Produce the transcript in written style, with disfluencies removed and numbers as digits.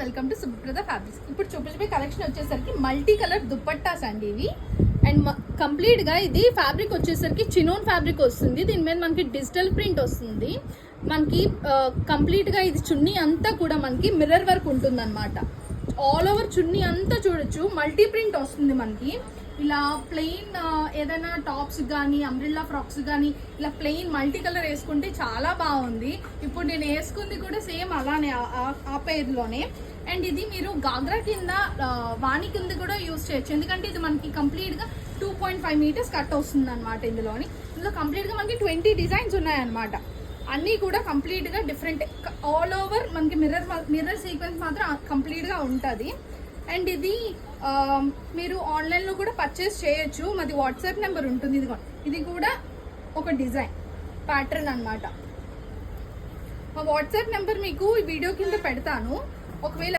Welcome to సుప్రద fabrics. ఇప్పుడు చూపించే collection వచ్చేసరికి మల్టీ కలర్ దుపట్టాస్ అండి ఇవి. అండ్ కంప్లీట్ గా ఇది ఫ్యాబ్రిక్ వచ్చేసరికి చినోన్ ఫ్యాబ్రిక్ వస్తుంది. దీని మీద మనకి డిజిటల్ ప్రింట్ వస్తుంది. మనకి కంప్లీట్ గా ఇది చున్నీ అంతా కూడా మనకి మిర్రర్ వర్క్ ఉంటుంది అనమాట. ఆల్ ఓవర్ చున్నీ అంతా చూడొచ్చు, మల్టీ ప్రింట్ వస్తుంది మనకి. ఇలా ప్లెయిన్ ఏదైనా టాప్స్ కానీ అంబ్రిల్లా ఫ్రాక్స్ కానీ ఇలా ప్లెయిన్ మల్టీ కలర్ వేసుకుంటే చాలా బాగుంది. ఇప్పుడు నేను వేసుకుంది కూడా సేమ్ అలానే ఆ పేరులోనే. అండ్ ఇది మీరు గాగ్రా కింద వాణి కింద కూడా యూజ్ చేయొచ్చు, ఎందుకంటే ఇది మనకి కంప్లీట్గా 2.5 మీటర్స్ కట్ వస్తుంది అనమాట. ఇందులో కంప్లీట్గా మనకి 20 డిజైన్స్ ఉన్నాయన్నమాట. అన్నీ కూడా కంప్లీట్గా డిఫరెంట్, ఆల్ ఓవర్ మనకి మిర్రర్ సీక్వెన్స్ మాత్రం కంప్లీట్గా ఉంటుంది. అండ్ ఇది మీరు ఆన్లైన్లో కూడా పర్చేస్ చేయొచ్చు. మాది వాట్సాప్ నెంబర్ ఉంటుంది. ఇది కూడా ఒక డిజైన్ ప్యాటర్న్ అనమాట. మా వాట్సాప్ నెంబర్ మీకు ఈ వీడియో కింద పెడతాను. ఒకవేళ